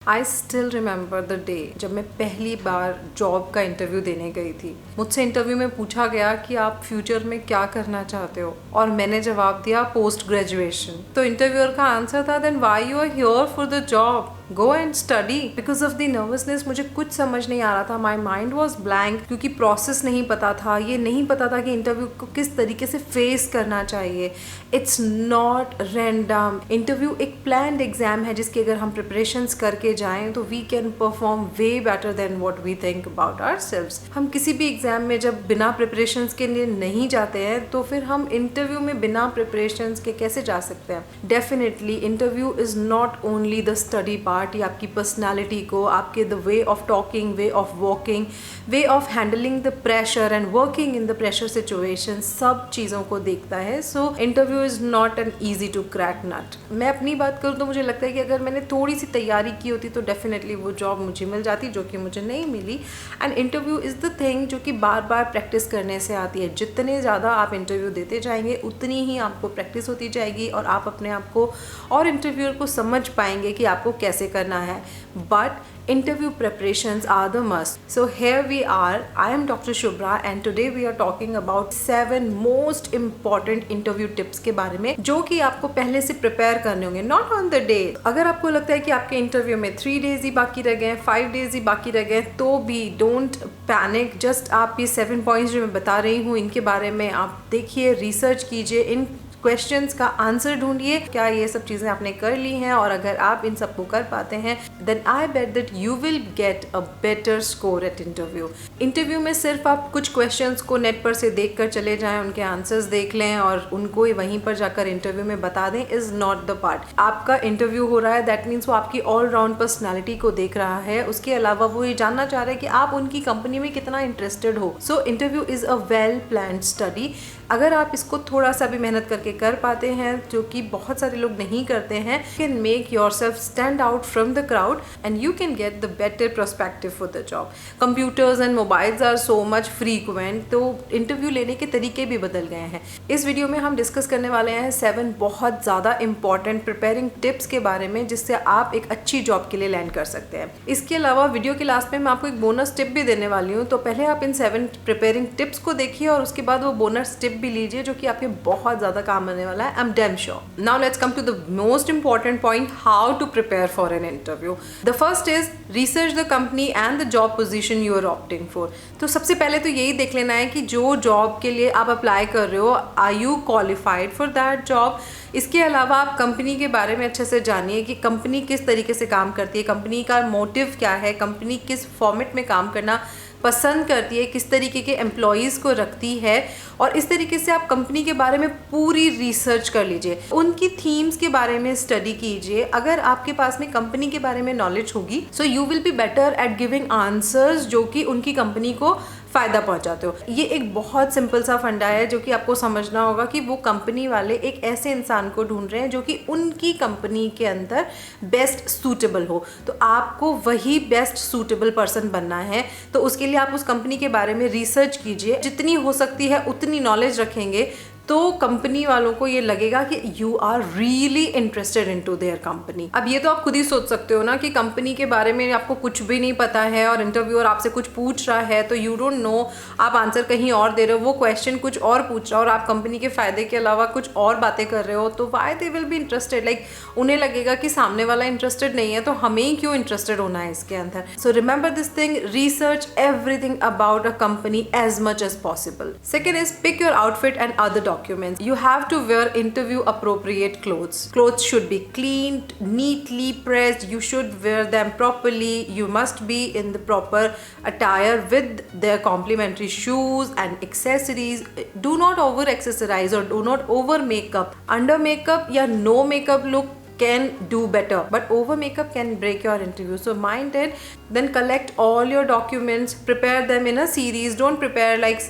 I still remember the day जब मैं पहली बार जॉब का इंटरव्यू देने गई थी। मुझसे इंटरव्यू में पूछा गया कि आप फ्यूचर में क्या करना चाहते हो, और मैंने जवाब दिया पोस्ट ग्रेजुएशन। तो इंटरव्यूअर का आंसर था, then why you are here for the job, go and study. Because of the nervousness मुझे कुछ समझ नहीं आ रहा था, माई माइंड वॉज ब्लैंक, क्योंकि प्रोसेस नहीं पता था, ये नहीं पता था कि इंटरव्यू को किस तरीके से फेस करना चाहिए। It's not random. इंटरव्यू एक प्लान्ड एग्जाम है जिसकी अगर हम प्रिपरेशंस करके जाएं तो we can perform way better than what we think about ourselves. हम किसी भी एग्जाम में जब बिना प्रिपरेशंस के लिए नहीं जाते हैं तो फिर हम इंटरव्यू में बिना प्रिपरेशंस के कैसे जा सकते हैं। Definitely interview is not only the study part, ये आपकी पर्सनैलिटी को, आपके the way of talking, way of walking, way of handling the pressure and working in the pressure situation, सब चीज़ों को देखता है। So interview is not an easy to crack nut. मैं अपनी बात करूँ तो मुझे लगता है कि अगर मैंने थोड़ी सी तैयारी की होती तो डेफिनेटली वो जॉब मुझे मिल जाती, जो कि मुझे नहीं मिली। And interview is the thing जो कि बार बार प्रैक्टिस करने से आती है। जितने ज़्यादा आप इंटरव्यू देते जाएंगे उतनी ही आपको प्रैक्टिस होती जाएगी और आप अपने आप को और इंटरव्यूअर को समझ पाएंगे कि आपको कैसे करना है। But interview preparations are the must. So here we are, I am Dr. Shubhra and today we are talking about 7 most important interview tips के बारे में जो कि आपको पहले से प्रिपेयर करने होंगे, not on the day। अगर आपको लगता है कि आपके इंटरव्यू में 3 days ही बाकी रह गए, 5 days ही बाकी रह गए, तो भी डोंट पैनिक। जस्ट आप ये 7 पॉइंट्स जो मैं बता रही हूँ इनके बारे में आप देखिए, रिसर्च कीजिए, इन क्वेश्चंस का आंसर ढूंढिए, क्या ये सब चीज़ें आपने कर ली हैं, और अगर आप इन सबको कर पाते हैं then I bet that you will get a better score at interview. Interview में सिर्फ आप कुछ क्वेश्चंस को नेट पर से देख कर चले जाएं, उनके आंसर्स देख लें और उनको वहीं पर जाकर इंटरव्यू में बता दें, इज़ नॉट द पार्ट। आपका इंटरव्यू हो रहा है, दैट मीन्स वो आपकी ऑलराउंड पर्सनैलिटी को देख रहा है। उसके अलावा वो ये जानना चाह रहा है कि आप उनकी कंपनी में कितना इंटरेस्टेड हो। सो interview is a well planned study. अगर आप इसको थोड़ा सा भी मेहनत करके कर पाते हैं, जो कि बहुत सारे लोग नहीं करते हैं, can make yourself stand out from the crowd and you can get the better perspective for the job. Computers and mobiles are so much frequent, तो इंटरव्यू लेने के तरीके भी बदल गए हैं। इस वीडियो में हम डिस्कस करने वाले हैं 7 बहुत ज़्यादा इंपॉर्टेंट प्रिपेयरिंग टिप्स के बारे में, जिससे आप एक अच्छी जॉब के लिए लैंड कर सकते हैं। इसके अलावा वीडियो के लास्ट में मैं आपको एक बोनस टिप भी देने वाली हूँ, तो पहले आप इन 7 प्रिपेयरिंग टिप्स को देखिए और उसके बाद वो बोनस टिप भी लीजिए जो कि आपके बहुत ज़्यादा काम आने वाला है। I'm damn sure. Now let's come to the most important point, how to prepare for an interview. The first is research the company and the job position you are opting for. तो सबसे पहले तो यही देख लेना है कि जो जॉब के लिए आप अप्लाई कर रहे हो, are you qualified for that job? इसके अलावा आप कंपनी के बारे में अच्छे से जानिए कि कंपनी किस तरीके से काम करती है, कंपनी का मोटिव क्या है, कंपनी किस फॉर्मेट में काम करना पसंद करती है, किस तरीके के एम्प्लॉयज़ को रखती है, और इस तरीके से आप कंपनी के बारे में पूरी रिसर्च कर लीजिए, उनकी थीम्स के बारे में स्टडी कीजिए। अगर आपके पास में कंपनी के बारे में नॉलेज होगी so you will be better at giving answers जो कि उनकी कंपनी को फ़ायदा पहुंचाते हो। ये एक बहुत सिंपल सा फंडा है जो कि आपको समझना होगा कि वो कंपनी वाले एक ऐसे इंसान को ढूंढ रहे हैं जो कि उनकी कंपनी के अंदर बेस्ट सूटेबल हो, तो आपको वही बेस्ट सूटेबल पर्सन बनना है। तो उसके लिए आप उस कंपनी के बारे में रिसर्च कीजिए, जितनी हो सकती है उतनी नॉलेज रखेंगे तो कंपनी वालों को ये लगेगा कि you are really interested into their company. अब ये तो आप खुद ही सोच सकते हो ना कि कंपनी के बारे में आपको कुछ भी नहीं पता है और इंटरव्यूअर आपसे कुछ पूछ रहा है तो यू डोंट नो, आप आंसर कहीं और दे रहे हो, वो क्वेश्चन कुछ और पूछ रहा है और आप कंपनी के फ़ायदे के अलावा कुछ और बातें कर रहे हो, तो why they will be interested. Like उन्हें लगेगा कि सामने वाला इंटरेस्टेड नहीं है तो हमें ही क्यों इंटरेस्टेड होना है इसके अंदर। So remember this thing, research everything about a company as much as possible. Second is pick your outfit and other documents. You have to wear interview appropriate clothes. Clothes should be cleaned, neatly pressed. You should wear them properly. You must be in the proper attire with their complimentary shoes and accessories. Do not over accessorize or do not over makeup. Under makeup या no makeup look can do better, but over makeup can break your interview. So mind it. Then collect all your documents, prepare them in a series. Don't prepare like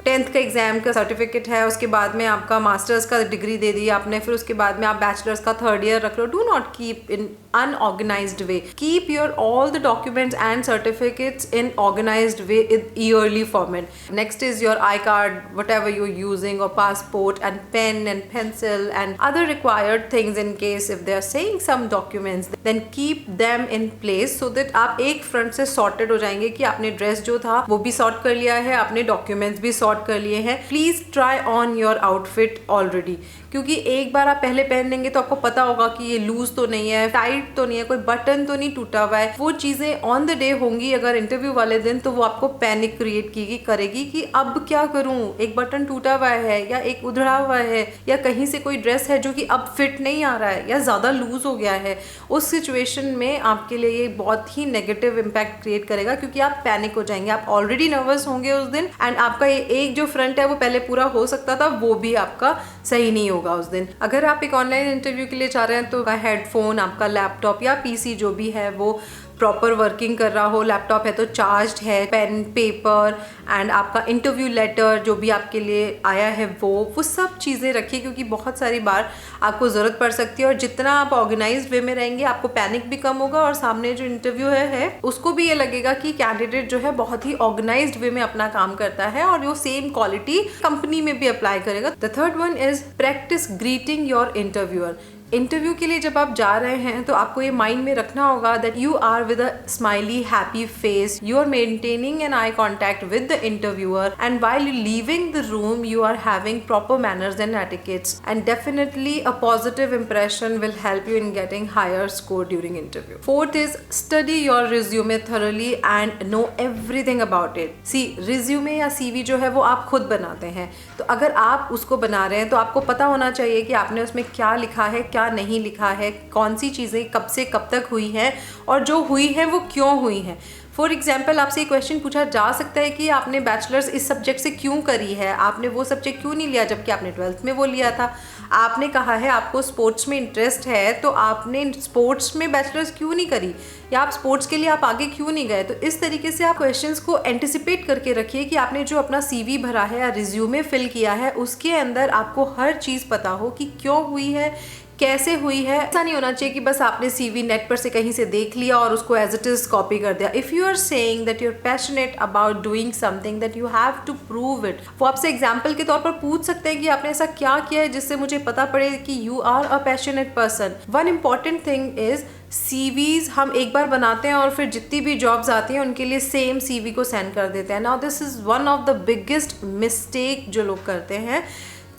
10th का exam का certificate है, उसके बाद में आपका masters का degree दे दी आपने, फिर उसके बाद में आप बैचलर्स का 3rd ईयर रख लो। Do not keep in unorganized way. Keep your all the documents and certificates in organized way in yearly format. Next is your iCard, whatever you're using, or passport and pen and pencil and other required things in case if there are saying some documents, then keep them in place so that आप एक front से sorted हो जाएंगे कि आपने dress जो था वो भी सॉर्ट कर लिया है, आपने डॉक्यूमेंट्स भी सॉर्ट कर लिए हैं. Please try on your outfit already, क्योंकि एक बार आप पहले पहन लेंगे तो आपको पता होगा कि ये लूज तो नहीं है, टाइट तो नहीं है, कोई बटन तो नहीं टूटा हुआ है. वो चीजें ऑन द डे होंगी अगर इंटरव्यू वाले दिन, तो वो आपको पैनिक क्रिएट करेगी कि अब क्या करूं, एक बटन टूटा हुआ है या एक उधड़ा हुआ है या कहीं से कोई ड्रेस है जो कि अब फिट नहीं आ रहा है या ज्यादा लूज हो गया है. उस सिचुएशन में आपके लिए ये बहुत ही नेगेटिव इम्पैक्ट क्रिएट करेगा, क्योंकि आप पैनिक हो जाएंगे, आप ऑलरेडी नर्वस होंगे उस दिन, एंड आपका ये एक जो फ्रंट है वो पहले पूरा हो सकता था वो भी आपका सही नहीं होगा उस दिन. अगर आप एक ऑनलाइन इंटरव्यू के लिए जा रहे हैं तो हेडफोन, आपका लैपटॉप या पीसी जो भी है वो प्रॉपर वर्किंग कर रहा हो. लैपटॉप है तो चार्ज्ड है, पेन, पेपर एंड आपका इंटरव्यू लेटर जो भी आपके लिए आया है वो सब चीज़ें रखिए, क्योंकि बहुत सारी बार आपको ज़रूरत पड़ सकती है. और जितना आप ऑर्गेनाइज्ड वे में रहेंगे आपको पैनिक भी कम होगा और सामने जो इंटरव्यू है उसको भी ये लगेगा कि कैंडिडेट जो है बहुत ही ऑर्गेनाइज्ड वे में अपना काम करता है और वो सेम क्वालिटी कंपनी में भी अप्लाई करेगा. The third one is practice greeting your interviewer. Interview के लिए जब आप जा रहे हैं तो आपको ये माइंड में रखना होगा that you are with a smiley happy face, you are maintaining an eye contact with the interviewer, and while you leaving the room you are having proper manners and etiquettes, and definitely a positive impression will help you in getting higher score during interview. Fourth is study your resume thoroughly and know everything about it. See, resume या CV जो है वो आप खुद बनाते हैं, तो अगर आप उसको बना रहे हैं तो आपको पता होना चाहिए कि आपने उसमें क्या लिखा है, क्या नहीं लिखा है, कौन सी चीज़ें कब से कब तक हुई हैं और जो हुई है वो क्यों हुई हैं. फॉर एग्जाम्पल आपसे एक क्वेश्चन पूछा जा सकता है कि आपने बैचलर्स इस सब्जेक्ट से क्यों करी है, आपने वो सब्जेक्ट क्यों नहीं लिया जबकि आपने 12th में वो लिया था. आपने कहा है आपको स्पोर्ट्स में इंटरेस्ट है, तो आपने स्पोर्ट्स में बैचलर्स क्यों नहीं करी, या आप स्पोर्ट्स के लिए आप आगे क्यों नहीं गए. तो इस तरीके से आप क्वेश्चंस को एंटिसिपेट करके रखिए कि आपने जो अपना सीवी भरा है या रिज्यूमे फिल किया है उसके अंदर आपको हर चीज़ पता हो कि क्यों हुई है, कैसे हुई है. ऐसा नहीं होना चाहिए कि बस आपने सीवी नेट पर से कहीं से देख लिया और उसको एज इट इज कॉपी कर दिया. If you are saying that you are passionate about doing something that you have to prove it. वो आपसे एग्जाम्पल के तौर पर पूछ सकते हैं कि आपने ऐसा क्या किया है जिससे मुझे पता पड़े कि you are a passionate person. One important thing is CVs हम एक बार बनाते हैं और फिर जितनी भी जॉब्स आती हैं उनके लिए सेम सीवी को सेंड कर देते हैं. Now this is one of the biggest mistake जो लोग करते हैं.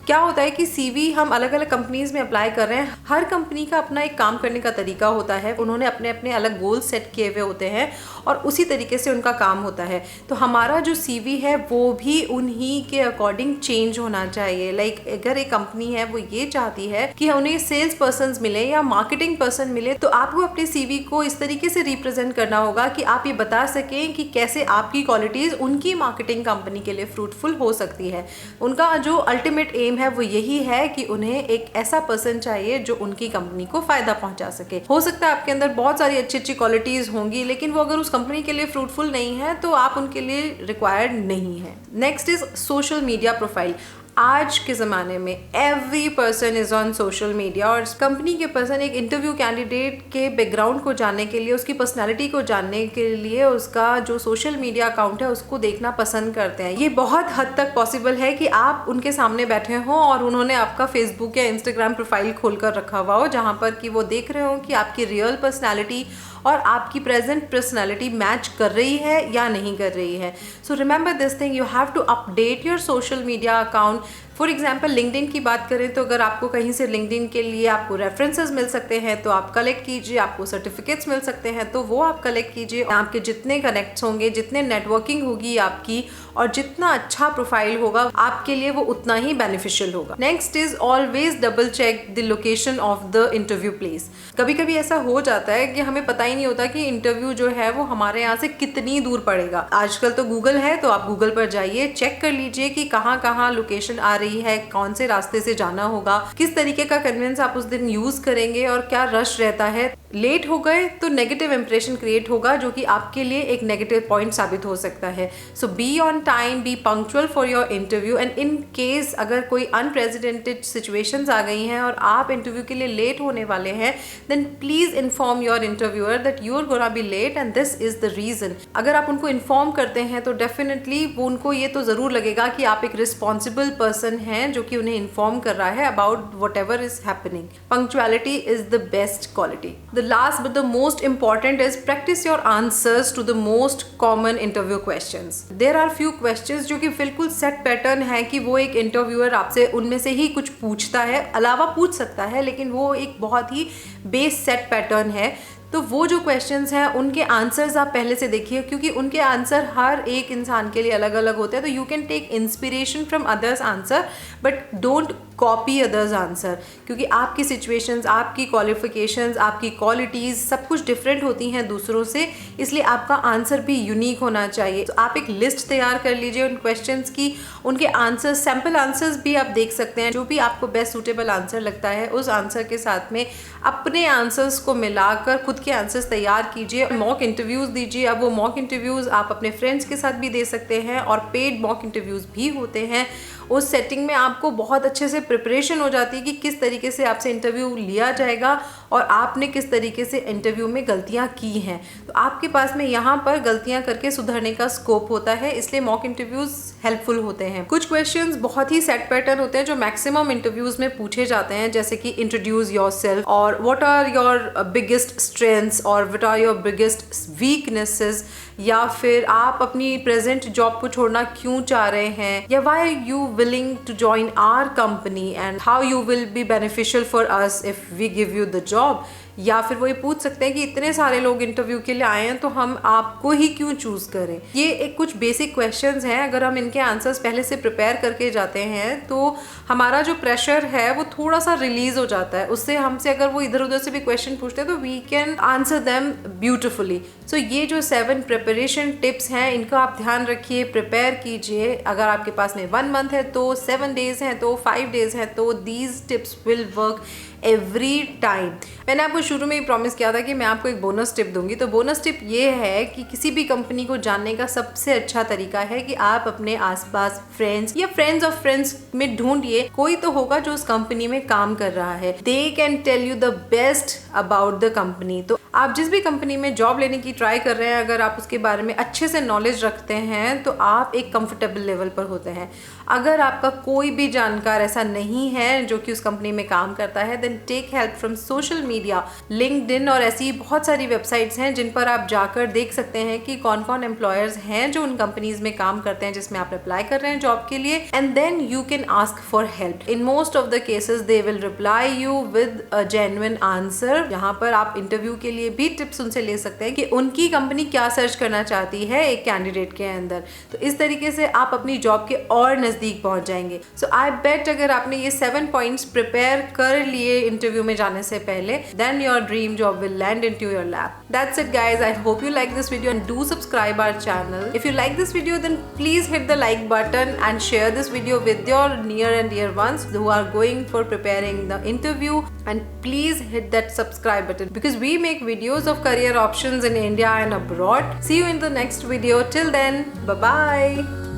क्या होता है कि सीवी हम अलग अलग कंपनीज में अप्लाई कर रहे हैं. हर कंपनी का अपना एक काम करने का तरीका होता है, उन्होंने अपने अपने अलग गोल सेट किए हुए होते हैं और उसी तरीके से उनका काम होता है. तो हमारा जो सीवी है वो भी उन्हीं के अकॉर्डिंग चेंज होना चाहिए. लाइक अगर एक कंपनी है वो ये चाहती है कि उन्हें सेल्स पर्सन मिले या मार्केटिंग पर्सन मिले, तो आपको अपने सीवी को इस तरीके से रिप्रेजेंट करना होगा कि आप ये बता सकें कि कैसे आपकी क्वालिटीज उनकी मार्केटिंग कंपनी के लिए फ्रूटफुल हो सकती है. उनका जो अल्टीमेट एम है वो यही है कि उन्हें एक ऐसा पर्सन चाहिए जो उनकी कंपनी को फायदा पहुंचा सके. हो सकता है आपके अंदर बहुत सारी अच्छी अच्छी क्वालिटीज होंगी, लेकिन वो अगर उस कंपनी के लिए फ्रूटफुल नहीं है तो आप उनके लिए रिक्वायर्ड नहीं है. Next is social media profile. आज के ज़माने में every person is on social media और कंपनी के पर्सन एक इंटरव्यू कैंडिडेट के बैकग्राउंड को जानने के लिए, उसकी पर्सनालिटी को जानने के लिए उसका जो सोशल मीडिया अकाउंट है उसको देखना पसंद करते हैं. ये बहुत हद तक पॉसिबल है कि आप उनके सामने बैठे हों और उन्होंने आपका फेसबुक या इंस्टाग्राम प्रोफाइल खोल कर रखा हुआ हो, जहाँ पर कि वो देख रहे हो कि आपकी रियल पर्सनैलिटी और आपकी प्रेजेंट पर्सनैलिटी मैच कर रही है या नहीं कर रही है. So remember this thing, you have to update your social media account. For example LinkedIn की बात करें तो अगर आपको कहीं से लिंक्डइन के लिए आपको रेफरेंसेस मिल सकते हैं तो आप कलेक्ट कीजिए, आपको सर्टिफिकेट्स मिल सकते हैं तो वो आप कलेक्ट कीजिए. आपके जितने कनेक्ट्स होंगे, जितने नेटवर्किंग होगी आपकी और जितना अच्छा प्रोफाइल होगा आपके लिए वो उतना ही बेनिफिशियल होगा. Next is always double check the location of the interview place. कभी कभी ऐसा हो जाता है कि हमें पता ही नहीं होता कि इंटरव्यू जो है वो हमारे यहाँ से कितनी दूर पड़ेगा. आजकल तो गूगल है तो आप गूगल पर जाइए, चेक कर लीजिए कि कहाँ कहाँ लोकेशन आ रही है, कौन से रास्ते से जाना होगा, किस तरीके का कन्वेंस आप उस दिन यूज करेंगे और क्या रश रहता है. लेट हो गए तो नेगेटिव इंप्रेशन क्रिएट होगा जो कि आपके लिए एक नेगेटिव पॉइंट साबित हो सकता है। So be on time, be punctual for your interview, and in case अगर कोई अनप्रेसिडेंटेड सिचुएशंस आ गई हैं और आप इंटरव्यू के लिए लेट होने वाले हैं, then please inform your interviewer that you are gonna be late and this is the reason. अगर आप उनको इन्फॉर्म करते हैं तो डेफिनेटली वो उनको ये तो जरूर लगेगा कि आप एक रिस्पॉन्सिबल पर्सन हैं जो कि उन्हें इन्फॉर्म कर रहा है about what ever is happening. Punctuality is the best quality. The last but the most important is practice your answers to the most common interview questions. There are few questions जो कि बिल्कुल set pattern है कि वो एक interviewer आपसे उनमें से ही कुछ पूछता है, अलावा पूछ सकता है, लेकिन वो एक बहुत ही बेस सेट पैटर्न है। तो वो जो क्वेश्चंस हैं उनके आंसर्स आप पहले से देखिए, क्योंकि उनके आंसर हर एक इंसान के लिए अलग अलग होते हैं। तो you can take inspiration from others answer but don't copy others answer, क्योंकि आपकी सिचुएशंस, आपकी क्वालिफिकेशंस, आपकी क्वालिटीज़ सब कुछ डिफरेंट होती हैं दूसरों से, इसलिए आपका आंसर भी यूनिक होना चाहिए। तो आप एक लिस्ट तैयार कर लीजिए उन क्वेश्चंस की, उनके आंसर्स, सैम्पल आंसर्स भी आप देख सकते हैं। जो भी आपको बेस्ट सूटेबल आंसर लगता है उस आंसर के साथ में अपने आंसर्स को मिलाकर खुद के आंसर्स तैयार कीजिए, मॉक इंटरव्यूज़ दीजिए। अब वो मॉक इंटरव्यूज़ आप अपने फ्रेंड्स के साथ भी दे सकते हैं और पेड मॉक इंटरव्यूज़ भी होते हैं। उस सेटिंग में आपको बहुत अच्छे से प्रिपरेशन हो जाती है कि किस तरीके से आपसे इंटरव्यू लिया जाएगा और आपने किस तरीके से इंटरव्यू में गलतियां की हैं। तो आपके पास में यहाँ पर गलतियां करके सुधरने का स्कोप होता है, इसलिए मॉक इंटरव्यूज़ हेल्पफुल होते हैं। कुछ क्वेश्चंस बहुत ही सेट पैटर्न होते हैं जो मैक्सिमम इंटरव्यूज़ में पूछे जाते हैं, जैसे कि इंट्रोड्यूस योरसेल्फ और what are your biggest strengths और what are your biggest weaknesses, या फिर आप अपनी प्रेजेंट जॉब को छोड़ना क्यों चाह रहे हैं, या why are you willing to join our company and how you will be beneficial for us if we give you the job. या फिर वो ये पूछ सकते हैं कि इतने सारे लोग इंटरव्यू के लिए आए हैं तो हम आपको ही क्यों चूज करें। ये एक कुछ बेसिक क्वेश्चंस हैं, अगर हम इनके आंसर्स पहले से प्रिपेयर करके जाते हैं तो हमारा जो प्रेशर है वो थोड़ा सा रिलीज हो जाता है। उससे हमसे अगर वो इधर उधर से भी क्वेश्चन पूछते हैं तो we can answer them beautifully. So ये जो 7 प्रिपरेशन टिप्स हैं इनका आप ध्यान रखिए, प्रिपेयर कीजिए। अगर आपके पास में 1 मंथ है तो 7 डेज हैं तो 5 डेज हैं तो these tips will work every time. मैंने आपको शुरू में ही प्रॉमिस किया था कि मैं आपको एक बोनस टिप दूंगी। तो बोनस टिप ये है कि किसी भी कंपनी को जानने का सबसे अच्छा तरीका है कि आप अपने आसपास फ्रेंड्स या फ्रेंड्स ऑफ फ्रेंड्स में ढूंढिए, कोई तो होगा जो उस कंपनी में काम कर रहा है। They can tell you the best about the company. तो आप जिस भी कंपनी में जॉब लेने की ट्राई कर रहे हैं, अगर आप उसके बारे में अच्छे से नॉलेज रखते हैं तो आप एक कंफर्टेबल लेवल पर होते हैं। अगर आपका कोई भी जानकार ऐसा नहीं है जो कि उस कंपनी में काम करता है, then take help from social media, LinkedIn और ऐसी बहुत सारी वेबसाइट्स हैं जिन पर आप जाकर देख सकते हैं कि कौन कौन एम्प्लॉयर्स हैं जो उन कंपनीज में काम करते हैं जिसमें आप अप्लाई कर रहे हैं जॉब के लिए, and then you can ask for help. In most of the cases they will reply you with a genuine answer. यहाँ पर आप इंटरव्यू के लिए भी टिप्स उनसे ले सकते हैं कि उनकी कंपनी क्या सर्च करना चाहती है एक कैंडिडेट के अंदर। तो इस तरीके से आप अपनी जॉब के और नजदीक पहुंच जाएंगे। सो आई बेट अगर आपने ये 7 पॉइंट्स प्रिपेयर कर लिए इंटरव्यू में जाने से पहले, then your dream job will land into your lap. That's it guys, I hope you like this video and do subscribe our channel. If you like this video then please hit the like button and share this video with your near and dear ones who are going for preparing the interview, and please hit that subscribe button because we make videos of career options in India and abroad. See you in the next video. Till then, bye bye.